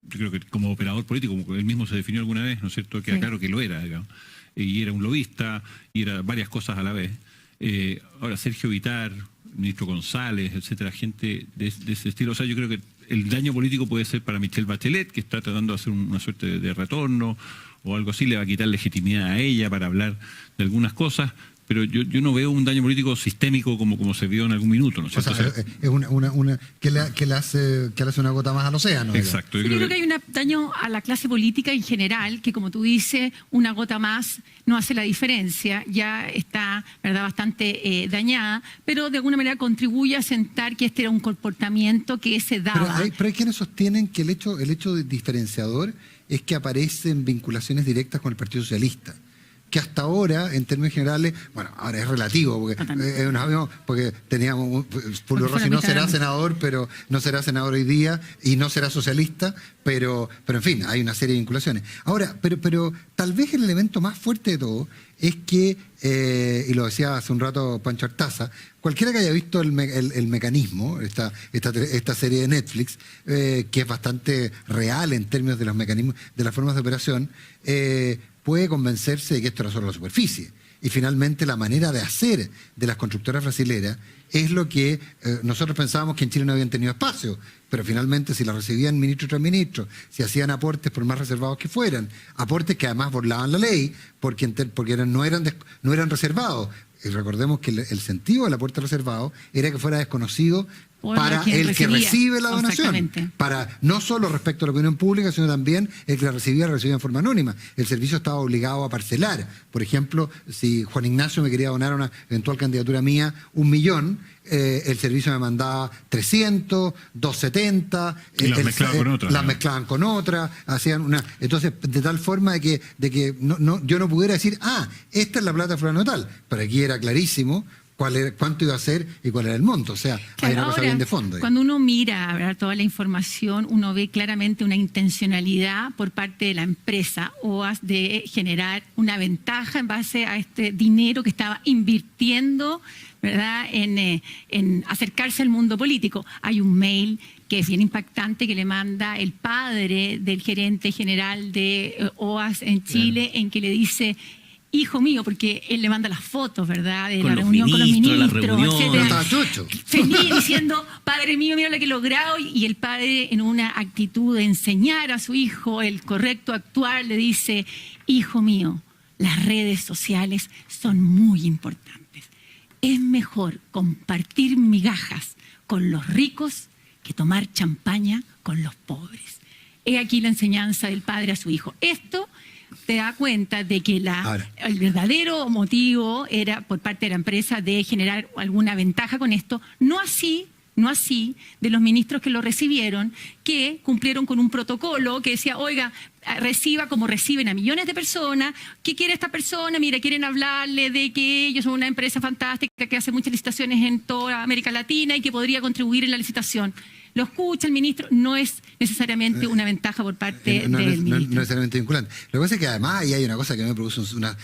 yo creo que como operador político, como él mismo se definió alguna vez, ¿no es cierto?, queda claro que lo era, digamos, y era un lobista, y era varias cosas a la vez. Ahora, Sergio Vitar, ministro González, etcétera, gente de ese estilo. O sea, yo creo que el daño político puede ser para Michelle Bachelet, que está tratando de hacer una suerte de retorno o algo así, le va a quitar legitimidad a ella para hablar de algunas cosas, pero yo no veo un daño político sistémico como se vio en algún minuto, ¿no es cierto? O sea, es que le hace una gota más al océano. Exacto. Yo creo que hay un daño a la clase política en general, que como tú dices, una gota más no hace la diferencia, ya está, ¿verdad?, bastante dañada, pero de alguna manera contribuye a sentar que este era un comportamiento que se daba. Pero hay quienes sostienen que el hecho diferenciador es que aparecen vinculaciones directas con el Partido Socialista, que hasta ahora, en términos generales, bueno, ahora es relativo, porque teníamos, Fulvio Rossi no será senador, pero no será senador hoy día, y no será socialista, pero en fin, hay una serie de vinculaciones. Ahora, pero tal vez el elemento más fuerte de todo es que, y lo decía hace un rato Pancho Artaza, cualquiera que haya visto el mecanismo, esta serie de Netflix, que es bastante real en términos de los mecanismos, de las formas de operación, puede convencerse de que esto era solo la superficie. Y finalmente la manera de hacer de las constructoras brasileras es lo que nosotros pensábamos que en Chile no habían tenido espacio, pero finalmente si la recibían ministro tras ministro, si hacían aportes por más reservados que fueran, aportes que además burlaban la ley porque no eran reservados. Y recordemos que el sentido del aporte reservado era que fuera desconocido para el que recibe la donación, para no solo respecto a la opinión pública, sino también el que la recibía en forma anónima. El servicio estaba obligado a parcelar. Por ejemplo, si Juan Ignacio me quería donar a una eventual candidatura mía 1 millón, el servicio me mandaba 300, 270, y las mezclaban con otra, hacían una. Entonces, de tal forma de que yo no pudiera decir, esta es la plata fulano tal, pero aquí era clarísimo cuánto iba a ser y cuál era el monto. O sea, hay una cosa ahora, bien de fondo ahí. Cuando uno mira, ¿verdad?, toda la información, uno ve claramente una intencionalidad por parte de la empresa OAS de generar una ventaja en base a este dinero que estaba invirtiendo, ¿verdad?, en acercarse al mundo político. Hay un mail que es bien impactante que le manda el padre del gerente general de OAS en Chile, en que le dice: hijo mío, porque él le manda las fotos, ¿verdad?, de la reunión con los ministros, etcétera. Feliz, diciendo: padre mío, mira lo que he logrado. Y el padre, en una actitud de enseñar a su hijo el correcto actuar, le dice: hijo mío, las redes sociales son muy importantes. Es mejor compartir migajas con los ricos que tomar champaña con los pobres. He aquí la enseñanza del padre a su hijo. Esto te da cuenta de que el verdadero motivo era por parte de la empresa de generar alguna ventaja con esto, no así de los ministros que lo recibieron, que cumplieron con un protocolo que decía: oiga, reciba como reciben a millones de personas. ¿Qué quiere esta persona? Mira, quieren hablarle de que ellos son una empresa fantástica que hace muchas licitaciones en toda América Latina y que podría contribuir en la licitación. Lo escucha el ministro, no es necesariamente una ventaja por parte del ministro. No necesariamente vinculante. Lo que pasa es que además ahí hay una cosa que me produce una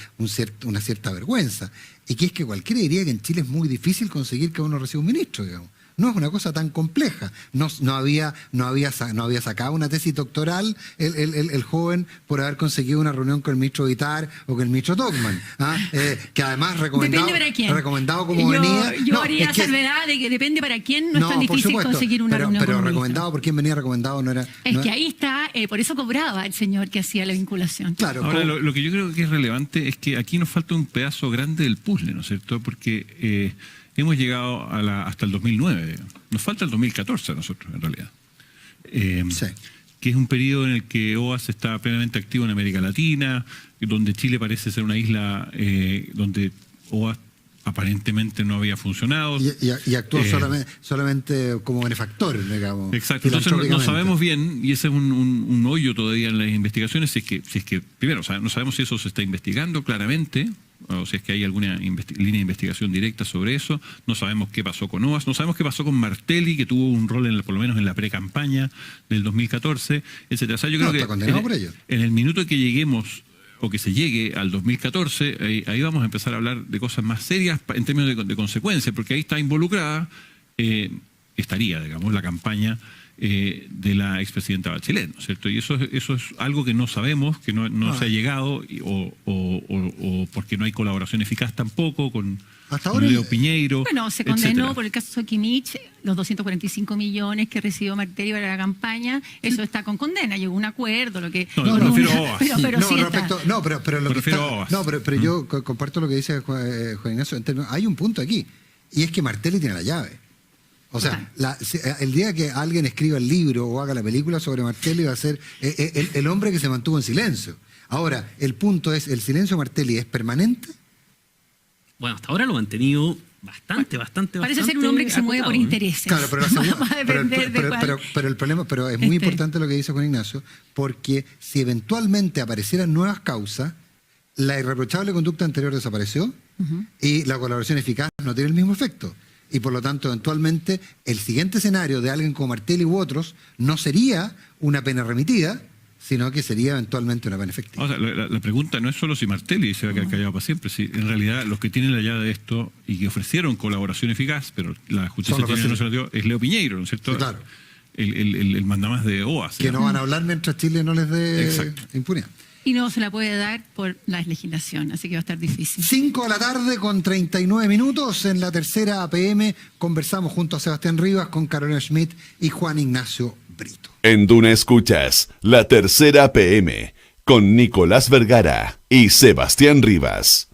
cierta vergüenza, y que es que cualquiera diría que en Chile es muy difícil conseguir que uno reciba un ministro, digamos. No es una cosa tan compleja. No había sacado una tesis doctoral el joven por haber conseguido una reunión con el ministro Vitar o con el ministro Tocman, que además recomendado como venía. Yo haría salvedad de que depende para quién, no es tan difícil conseguir una reunión con pero un recomendado por quién venía, recomendado no era. Es que ahí está, por eso cobraba el señor que hacía la vinculación. Claro. Ahora, lo que yo creo que es relevante es que aquí nos falta un pedazo grande del puzzle, ¿no es cierto? Porque hemos llegado hasta el 2009, digamos. Nos falta el 2014 a nosotros, en realidad. Que es un periodo en el que OAS está plenamente activo en América Latina, donde Chile parece ser una isla donde OAS aparentemente no había funcionado. Y actuó solamente como benefactor, digamos. Exacto. Entonces no sabemos bien, y ese es un hoyo todavía en las investigaciones, si es que primero, no sabemos si eso se está investigando claramente, o si es que hay alguna línea de investigación directa sobre eso. No sabemos qué pasó con OAS, no sabemos qué pasó con Martelli, que tuvo un rol por lo menos en la pre-campaña del 2014, etcétera. O sea, yo creo está condenado por ello. En el minuto en que lleguemos o que se llegue al 2014, ahí vamos a empezar a hablar de cosas más serias en términos de consecuencias, porque ahí está involucrada, estaría, digamos, la campaña de la expresidenta Bachelet, ¿no es cierto? Y eso es algo que no sabemos, que no se ha llegado, o porque no hay colaboración eficaz tampoco con Leo Piñeiro. Bueno, se condenó por el caso Soquimich, los 245 millones que recibió Martelli para la campaña, eso está con condena, llegó a un acuerdo, lo que... No, me refiero a OAS. Pero yo comparto lo que dice Juan Ignacio, hay un punto aquí, y es que Martelli tiene la llave. O sea, el día que alguien escriba el libro o haga la película sobre Martelli va a ser el hombre que se mantuvo en silencio. Ahora, el punto es, ¿el silencio de Martelli es permanente? Bueno, hasta ahora lo han mantenido bastante. Parece ser un hombre que se mueve por intereses. Claro, pero el problema, pero es muy importante lo que dice Juan Ignacio, porque si eventualmente aparecieran nuevas causas, la irreprochable conducta anterior desapareció y la colaboración eficaz no tiene el mismo efecto. Y por lo tanto, eventualmente, el siguiente escenario de alguien como Martelli u otros no sería una pena remitida, sino que sería eventualmente una pena efectiva. O sea, la pregunta no es solo si Martelli se va a quedar callado para siempre, si en realidad los que tienen la llave de esto y que ofrecieron colaboración eficaz, pero la justicia chilena no se lo dio, es Leo Piñeiro, ¿no es cierto? Sí, claro. El mandamás de OAS. Que no van a hablar mientras Chile no les dé impunidad. Y no se la puede dar por la legislación, así que va a estar difícil. 5 de la tarde con 39 minutos. En la tercera APM conversamos junto a Sebastián Rivas con Carolina Schmidt y Juan Ignacio Brito. En Duna escuchas La Tercera PM con Nicolás Vergara y Sebastián Rivas.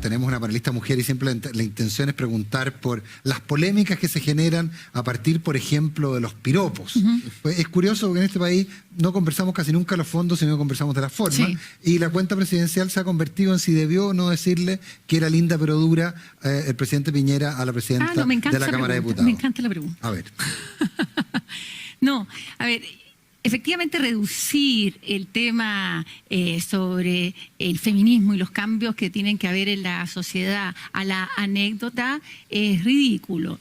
Tenemos una panelista mujer y siempre la intención es preguntar por las polémicas que se generan a partir, por ejemplo, de los piropos. Pues es curioso porque en este país no conversamos casi nunca los fondos, sino que conversamos de las formas. Y la cuenta presidencial se ha convertido en si debió o no decirle que era linda pero dura el presidente Piñera a la presidenta de la Cámara de Diputados. Me encanta la pregunta. A ver. No, a ver, efectivamente reducir el tema sobre el feminismo y los cambios que tienen que haber en la sociedad a la anécdota es ridículo.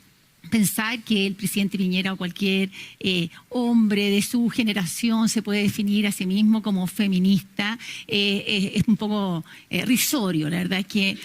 Pensar que el presidente Piñera o cualquier hombre de su generación se puede definir a sí mismo como feminista es un poco risorio. La verdad es que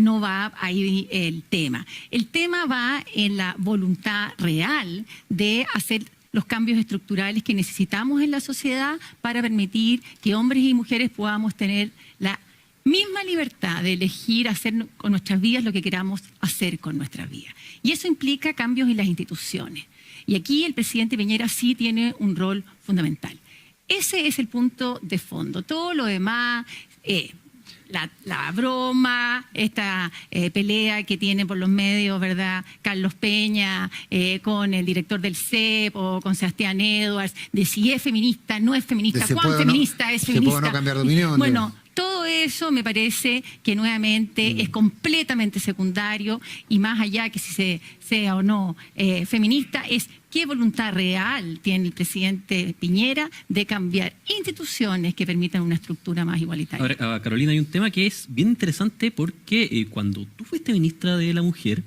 no va ahí el tema. El tema va en la voluntad real de hacer los cambios estructurales que necesitamos en la sociedad para permitir que hombres y mujeres podamos tener la misma libertad de elegir hacer con nuestras vidas lo que queramos hacer con nuestras vidas. Y eso implica cambios en las instituciones. Y aquí el presidente Piñera sí tiene un rol fundamental. Ese es el punto de fondo. Todo lo demás, la broma, esta pelea que tiene por los medios, ¿verdad?, Carlos Peña con el director del CEP o con Sebastián Edwards, de si es feminista, no es feminista, cuán feminista es feminista. Se puede no cambiar de opinión. Bueno, todo eso me parece que nuevamente es completamente secundario y más allá que si sea o no feminista, es qué voluntad real tiene el presidente Piñera de cambiar instituciones que permitan una estructura más igualitaria. Ahora, Carolina, hay un tema que es bien interesante porque cuando tú fuiste ministra de la Mujer,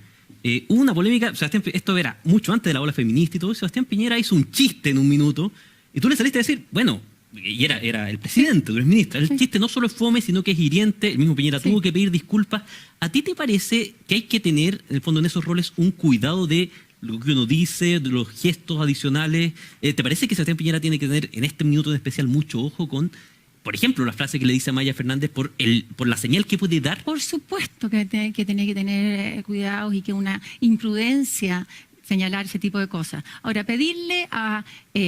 hubo una polémica, Sebastián, esto era mucho antes de la ola feminista y todo, Sebastián Piñera hizo un chiste en un minuto y tú le saliste a decir, bueno, y era el presidente, tú eres ministra. El chiste no solo es fome, sino que es hiriente. El mismo Piñera tuvo que pedir disculpas. ¿A ti te parece que hay que tener, en el fondo, en esos roles, un cuidado de lo que uno dice, de los gestos adicionales? ¿Te parece que Sebastián Piñera tiene que tener, en este minuto en especial, mucho ojo con, por ejemplo, la frase que le dice a Maya Fernández por la señal que puede dar? Por supuesto que tiene que tener cuidados y que una imprudencia señalar ese tipo de cosas. Ahora, pedirle a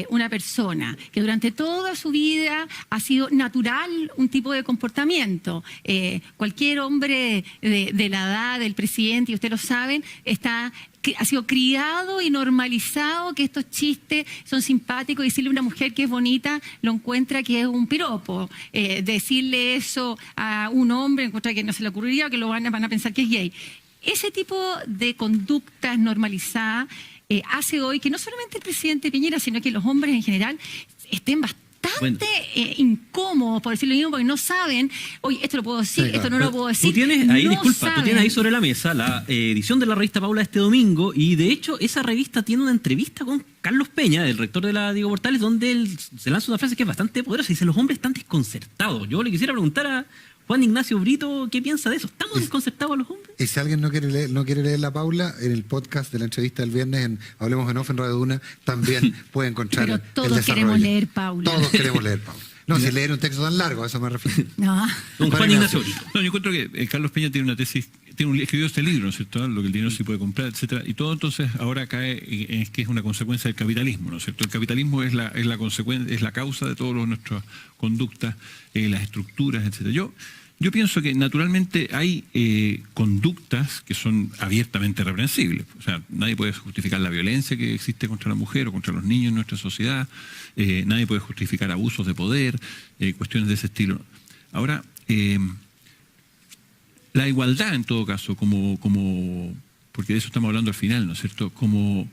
una persona que durante toda su vida ha sido natural un tipo de comportamiento, cualquier hombre de la edad del presidente, y ustedes lo saben, ha sido criado y normalizado que estos chistes son simpáticos, y decirle a una mujer que es bonita lo encuentra que es un piropo. Decirle eso a un hombre encuentra que no se le ocurriría, que lo van a pensar que es gay. Ese tipo de conductas normalizadas hace hoy que no solamente el presidente Piñera, sino que los hombres en general estén bastante incómodos, por decirlo mismo, porque no saben, oye, esto lo puedo decir, esto no lo puedo decir. Tú tienes ahí, no tú saben. tienes ahí sobre la mesa la edición de la revista Paula de este domingo, y de hecho esa revista tiene una entrevista con Carlos Peña, el rector de la Diego Portales, donde él se lanza una frase que es bastante poderosa y dice: los hombres están desconcertados. Yo le quisiera preguntar a Juan Ignacio Brito, ¿qué piensa de eso? ¿Estamos desconcertados los hombres? Y si alguien no quiere leer la Paula, en el podcast de la entrevista del viernes en Hablemos en Off en Radio Duna, también puede encontrar Pero el todos desarrollo. queremos leer Paula. Todos queremos leer Paula. No, si leer un texto tan largo, a eso me refiero. No. Juan Ignacio Brito. No, yo encuentro que Carlos Peña tiene una tesis, escribió este libro, ¿no es cierto?, lo que el dinero sí puede comprar, etcétera, y todo entonces ahora cae en que es una consecuencia del capitalismo, ¿no es cierto? El capitalismo es la consecuencia, es la causa de todas nuestras conductas, las estructuras, etcétera. Yo pienso que naturalmente hay conductas que son abiertamente reprensibles. O sea, nadie puede justificar la violencia que existe contra la mujer o contra los niños en nuestra sociedad. Nadie puede justificar abusos de poder, cuestiones de ese estilo. Ahora, la igualdad en todo caso, porque de eso estamos hablando al final, ¿no es cierto?, como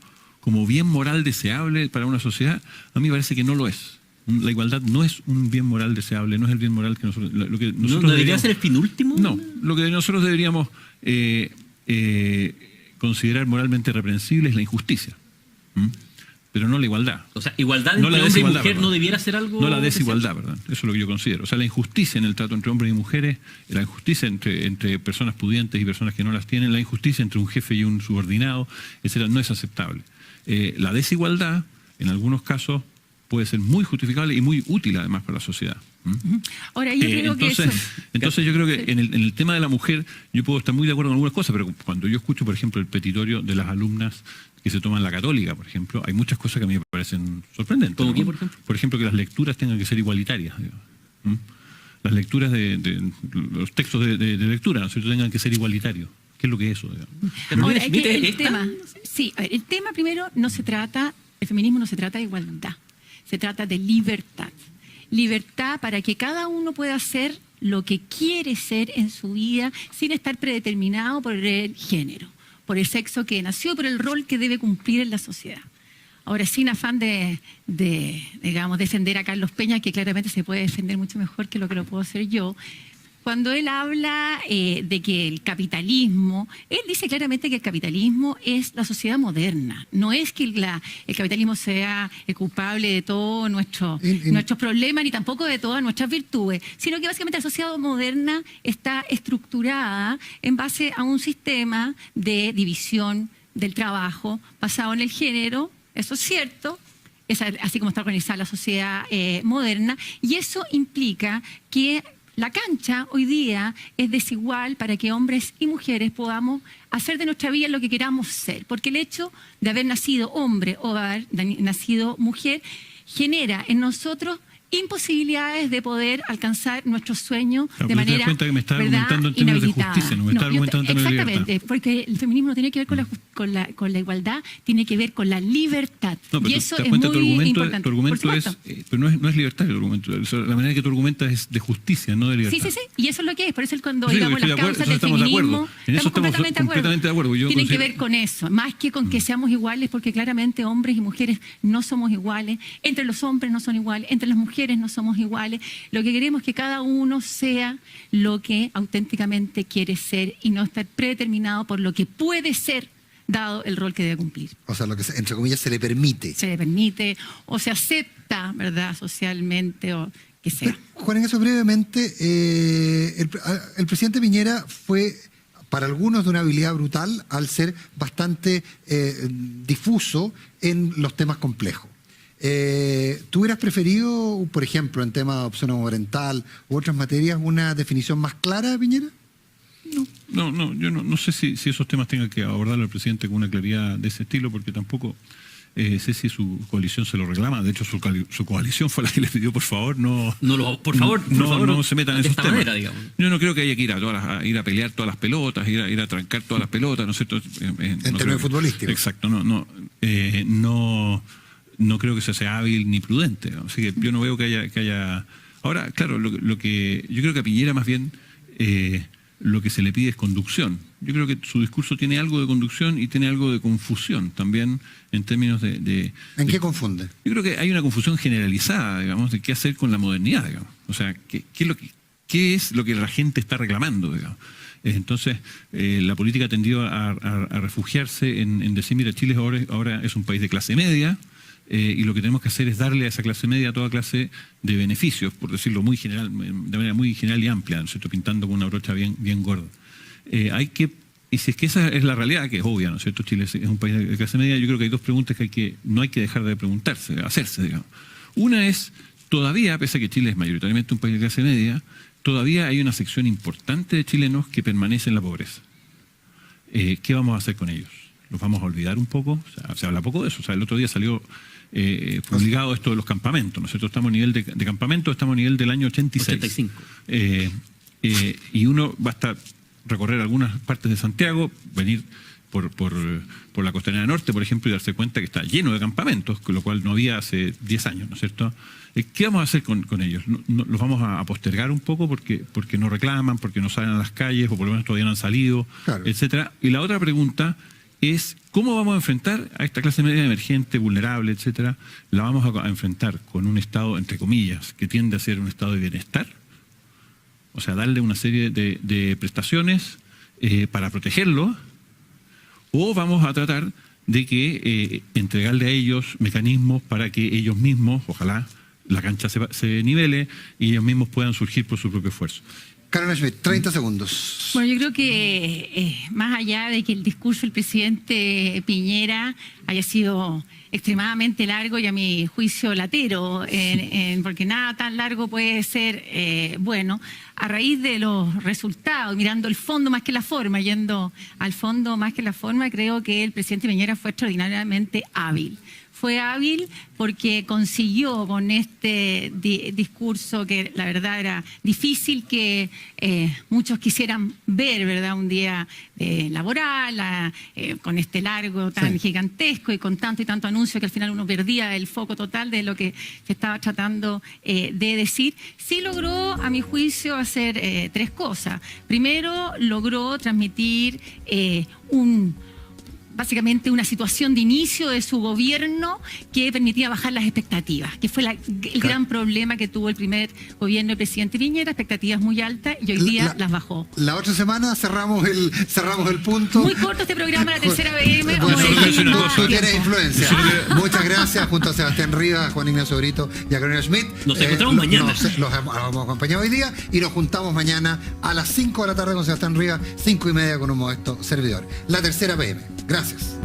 bien moral deseable para una sociedad, a mí me parece que no lo es. La igualdad no es un bien moral deseable, no es el bien moral que nosotros... ¿No debería ser el fin último? No, lo que nosotros deberíamos considerar moralmente reprensible es la injusticia, pero no la igualdad. O sea, igualdad entre hombre y mujer no debiera ser algo... No la desigualdad, ¿verdad? Eso es lo que yo considero. O sea, la injusticia en el trato entre hombres y mujeres, la injusticia entre personas pudientes y personas que no las tienen, la injusticia entre un jefe y un subordinado, etcétera, no es aceptable. La desigualdad, en algunos casos, puede ser muy justificable y muy útil además para la sociedad. Ahora, yo creo entonces yo creo que en el tema de la mujer yo puedo estar muy de acuerdo con algunas cosas, pero cuando yo escucho, por ejemplo, el petitorio de las alumnas que se toman la Católica, por ejemplo, hay muchas cosas que a mí me parecen sorprendentes. ¿Cómo qué, por ejemplo? Por ejemplo, que las lecturas tengan que ser igualitarias. Las lecturas los textos de lectura, ¿no es cierto?, tengan que ser igualitarios. ¿Qué es lo que es eso? Ahora, el tema primero no se trata, el feminismo no se trata de igualdad. Se trata de libertad. Libertad para que cada uno pueda hacer lo que quiere ser en su vida sin estar predeterminado por el género, por el sexo que nació, por el rol que debe cumplir en la sociedad. Ahora, sin afán de, digamos, defender a Carlos Peña, que claramente se puede defender mucho mejor que lo puedo hacer yo. Cuando él habla de que el capitalismo, él dice claramente que el capitalismo es la sociedad moderna. No es que el capitalismo sea el culpable de todos nuestros problemas, ni tampoco de todas nuestras virtudes, sino que básicamente la sociedad moderna está estructurada en base a un sistema de división del trabajo basado en el género. Eso es cierto. Es así como está organizada la sociedad moderna, y eso implica que la cancha hoy día es desigual para que hombres y mujeres podamos hacer de nuestra vida lo que queramos ser, porque el hecho de haber nacido hombre o haber nacido mujer genera en nosotros imposibilidades de poder alcanzar nuestros sueños de manera, te das cuenta que me está ¿verdad?, argumentando en términos de inhabilitada. justicia, no me está argumentando en términos de libertad. Exactamente, porque el feminismo no tiene que ver con la igualdad, tiene que ver con la libertad. No, pero y eso te das es cuenta, muy importante. tu argumento Por es, supuesto. pero no es libertad el argumento. La manera que tú argumentas es de justicia, no de libertad. Sí, y eso es lo que es. Por eso cuando Sí, digamos estoy las de acuerdo, causas del estamos de feminismo, acuerdo. En eso estamos completamente de acuerdo. Yo tienen que considero- ver con eso, más que con que seamos iguales, porque claramente hombres y mujeres no somos iguales, entre los hombres no son iguales, entre las mujeres no somos iguales. Lo que queremos es que cada uno sea lo que auténticamente quiere ser y no estar predeterminado por lo que puede ser dado el rol que debe cumplir. O sea, lo que entre comillas se le permite. Se le permite o se acepta, ¿verdad?, socialmente o que sea. Juan, en eso brevemente, el presidente Piñera fue para algunos de una habilidad brutal al ser bastante difuso en los temas complejos. ¿Tú hubieras preferido, por ejemplo, en temas de opción parental u otras materias, una definición más clara de Piñera? No, yo no sé si esos temas tenga que abordarlo el presidente con una claridad de ese estilo, porque tampoco sé si su coalición se lo reclama. De hecho, su coalición fue la que le pidió, por favor, por favor, no se metan en de esos esta temas. manera, digamos. Yo no creo que haya que ir a pelear todas las pelotas, ir a trancar todas las pelotas, ¿no es cierto? En términos futbolísticos. Exacto, no creo que eso sea hábil ni prudente. Así que yo no veo que haya... Ahora, claro, lo que yo creo que a Piñera más bien lo que se le pide es conducción. Yo creo que su discurso tiene algo de conducción y tiene algo de confusión también en términos de ¿En qué confunde? Yo creo que hay una confusión generalizada, digamos, de qué hacer con la modernidad, digamos. O sea, qué es lo que la gente está reclamando, digamos. Entonces, la política tendió a refugiarse en decir, mira, Chile ahora es un país de clase media, y lo que tenemos que hacer es darle a esa clase media toda clase de beneficios, por decirlo muy general, de manera muy general y amplia, ¿no es cierto?, pintando con una brocha bien gorda. Y si es que esa es la realidad, que es obvia, ¿no es cierto?, Chile es un país de clase media, yo creo que hay dos preguntas que no hay que dejar de hacerse, digamos. Una es, todavía, pese a que Chile es mayoritariamente un país de clase media, todavía hay una sección importante de chilenos que permanece en la pobreza. ¿Qué vamos a hacer con ellos? ¿Los vamos a olvidar un poco? O sea, se habla poco de eso. O sea, el otro día salió publicado esto de los campamentos. Nosotros estamos a nivel de campamento, estamos a nivel del año 85. Y uno basta recorrer algunas partes de Santiago, venir por la costanera norte, por ejemplo, y darse cuenta que está lleno de campamentos, con lo cual no había hace 10 años, ¿no es cierto? ¿Qué vamos a hacer con ellos? ¿Los vamos a postergar un poco porque no reclaman, porque no salen a las calles, o por lo menos todavía no han salido, etcétera? Y la otra pregunta es, ¿cómo vamos a enfrentar a esta clase media emergente, vulnerable, etcétera? ¿La vamos a enfrentar con un Estado, entre comillas, que tiende a ser un Estado de bienestar? O sea, darle una serie de prestaciones para protegerlo, o vamos a tratar de que entregarle a ellos mecanismos para que ellos mismos, ojalá la cancha se nivele y ellos mismos puedan surgir por su propio esfuerzo. Carolina Schmidt, 30 segundos. Bueno, yo creo que más allá de que el discurso del presidente Piñera haya sido extremadamente largo y a mi juicio latero, porque nada tan largo puede ser bueno, a raíz de los resultados, mirando el fondo más que la forma, yendo al fondo más que la forma, creo que el presidente Piñera fue extraordinariamente hábil. Fue hábil porque consiguió con este discurso, que la verdad era difícil que muchos quisieran ver, ¿verdad?, un día laboral, con este largo tan gigantesco y con tanto y tanto anuncio que al final uno perdía el foco total de lo que se estaba tratando de decir. Sí logró, a mi juicio, hacer tres cosas. Primero, logró transmitir básicamente una situación de inicio de su gobierno que permitía bajar las expectativas, que fue el gran problema que tuvo el primer gobierno del presidente Piñera, expectativas muy altas, y hoy día las bajó. La otra semana cerramos el punto. Muy corto este programa, la tercera PM. Bueno, tú tienes influencia. Muchas gracias, junto a Sebastián Rivas, Juan Ignacio Brito y a Carolina Schmidt. Nos encontramos mañana. Los hemos acompañado hoy día y nos juntamos mañana a las 5 de la tarde con Sebastián Rivas, 5:30 con un modesto servidor. La tercera PM. Gracias.